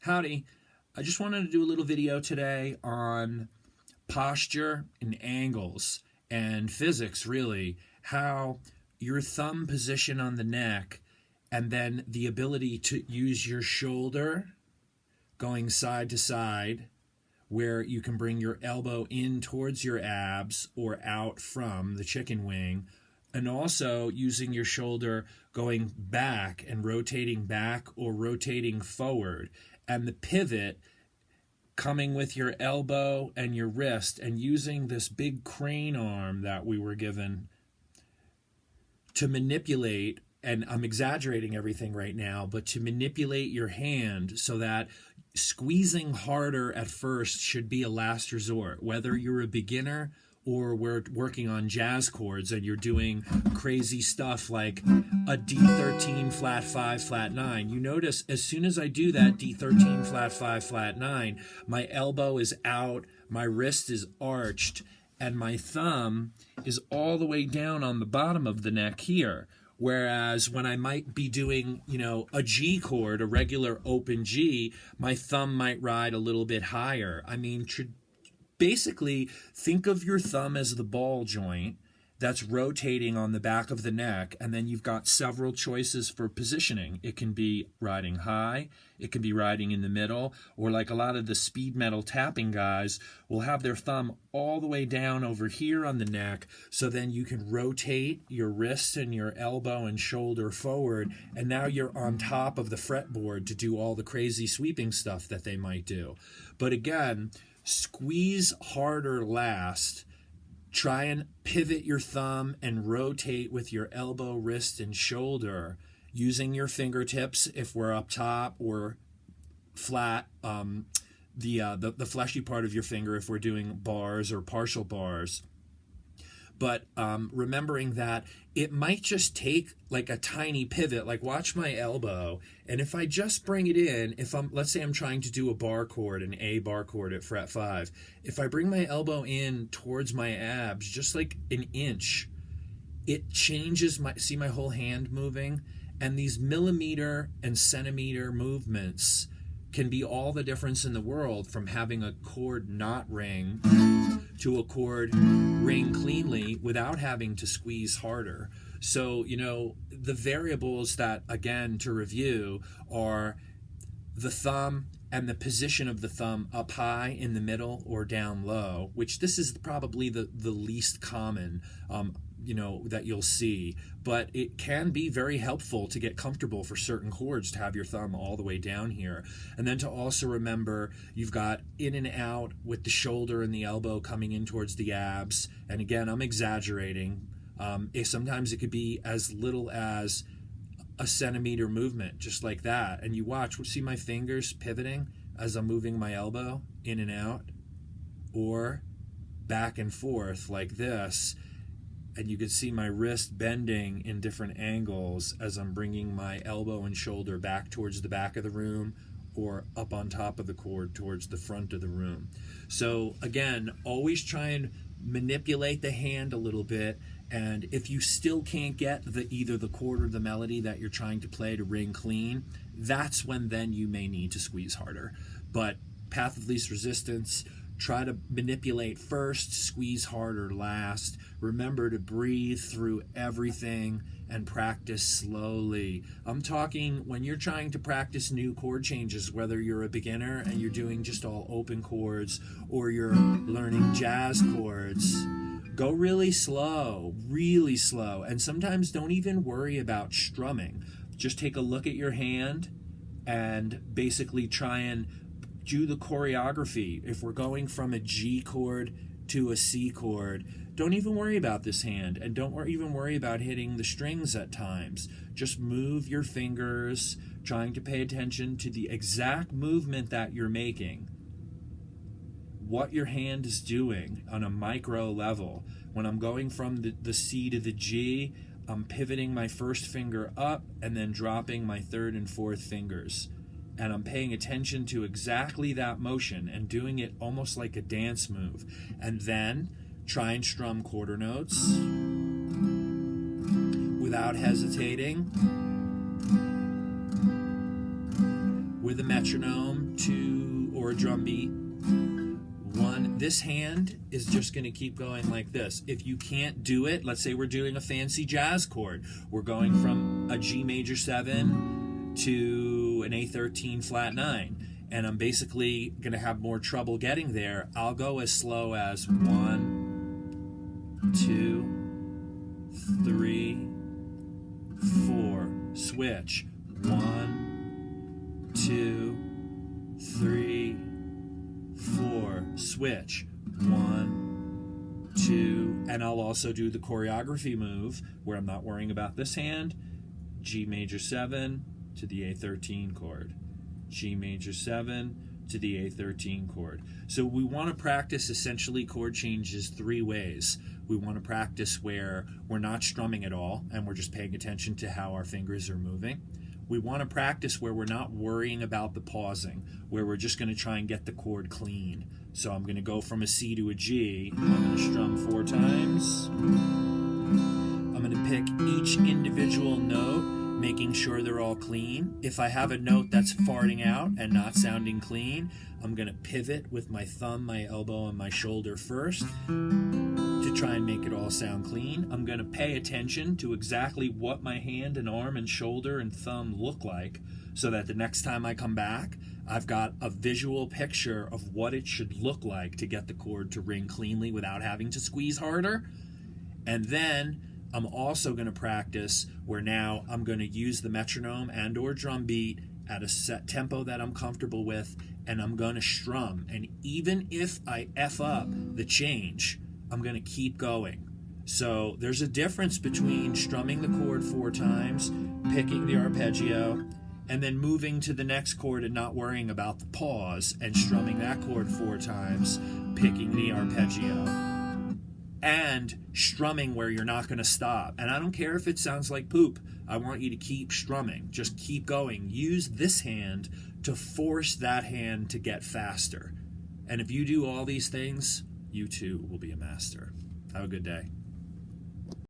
Howdy. I just wanted to do a little video today on posture and angles and physics, really, how your thumb position on the neck and then the ability to use your shoulder going side to side, where you can bring your elbow in towards your abs or out from the chicken wing, and also using your shoulder going back and rotating back or rotating forward, and the pivot coming with your elbow and your wrist, and using this big crane arm that we were given to manipulate, and I'm exaggerating everything right now, but to manipulate your hand so that squeezing harder at first should be a last resort, whether you're a beginner or we're working on jazz chords and you're doing crazy stuff like a D13 flat 5 flat 9. You notice as soon as I do that D13 flat 5 flat 9, my elbow is out, my wrist is arched, and my thumb is all the way down on the bottom of the neck here. Whereas when I might be doing, a G chord, a regular open G, my thumb might ride a little bit higher. I mean, basically, think of your thumb as the ball joint that's rotating on the back of the neck, and then you've got several choices for positioning. It can be riding high, it can be riding in the middle, or like a lot of the speed metal tapping guys will have their thumb all the way down over here on the neck, so then you can rotate your wrist and your elbow and shoulder forward, and now you're on top of the fretboard to do all the crazy sweeping stuff that they might do. But again, squeeze harder last. Try and pivot your thumb and rotate with your elbow, wrist, and shoulder using your fingertips if we're up top, or flat, the fleshy part of your finger if we're doing bars or partial bars. But remembering that it might just take like a tiny pivot, like watch my elbow, and if I just bring it in, let's say I'm trying to do a bar chord, an A bar chord at fret 5, if I bring my elbow in towards my abs just like an inch, it changes see my whole hand moving, and these millimeter and centimeter movements can be all the difference in the world from having a chord not ring to a chord ring cleanly without having to squeeze harder. So, the variables that, again, to review, are the thumb and the position of the thumb up high, in the middle, or down low, which this is probably the least common that you'll see, but it can be very helpful to get comfortable for certain chords to have your thumb all the way down here. And then to also remember, you've got in and out with the shoulder and the elbow coming in towards the abs. And again, I'm exaggerating. Sometimes it could be as little as a centimeter movement, just like that. And you see my fingers pivoting as I'm moving my elbow in and out, or back and forth like this. And you can see my wrist bending in different angles as I'm bringing my elbow and shoulder back towards the back of the room, or up on top of the chord towards the front of the room. So again, always try and manipulate the hand a little bit, and if you still can't get either the chord or the melody that you're trying to play to ring clean, that's when then you may need to squeeze harder. But path of least resistance, try to manipulate first, squeeze harder last. Remember to breathe through everything and practice slowly. I'm talking when you're trying to practice new chord changes, whether you're a beginner and you're doing just all open chords, or you're learning jazz chords, go really slow, and sometimes don't even worry about strumming. Just take a look at your hand and basically try and do the choreography. If we're going from a G chord to a C chord, don't even worry about this hand, and don't even worry about hitting the strings at times. Just move your fingers, trying to pay attention to the exact movement that you're making, what your hand is doing on a micro level. When I'm going from the C to the G, I'm pivoting my first finger up and then dropping my third and fourth fingers. And I'm paying attention to exactly that motion and doing it almost like a dance move. And then try and strum quarter notes without hesitating. with a metronome or a drum beat. This hand is just going to keep going like this. If you can't do it, let's say we're doing a fancy jazz chord. We're going from a G major 7 to an A13 flat 9. And I'm basically going to have more trouble getting there. I'll go as slow as 1, 2, 3, 4. Switch. 1, 2, 3, 4. Switch. 1, 2. And I'll also do the choreography move where I'm not worrying about this hand. G major 7 to the A13 chord. G major 7 to the A13 chord. So we want to practice essentially chord changes 3 ways. We want to practice where we're not strumming at all and we're just paying attention to how our fingers are moving. We want to practice where we're not worrying about the pausing, where we're just going to try and get the chord clean. So I'm going to go from a C to a G. I'm going to strum 4 times. I'm going to pick each individual note, making sure they're all clean. If I have a note that's farting out and not sounding clean, I'm going to pivot with my thumb, my elbow, and my shoulder first to try and make it all sound clean. I'm going to pay attention to exactly what my hand and arm and shoulder and thumb look like so that the next time I come back, I've got a visual picture of what it should look like to get the chord to ring cleanly without having to squeeze harder. And then I'm also going to practice where now I'm going to use the metronome and or drum beat at a set tempo that I'm comfortable with, and I'm going to strum. And even if I F up the change, I'm going to keep going. So there's a difference between strumming the chord 4 times, picking the arpeggio, and then moving to the next chord and not worrying about the pause, and strumming that chord 4 times, picking the arpeggio, and strumming where you're not going to stop. And I don't care if it sounds like poop. I want you to keep strumming. Just keep going. Use this hand to force that hand to get faster. And if you do all these things, you too will be a master. Have a good day.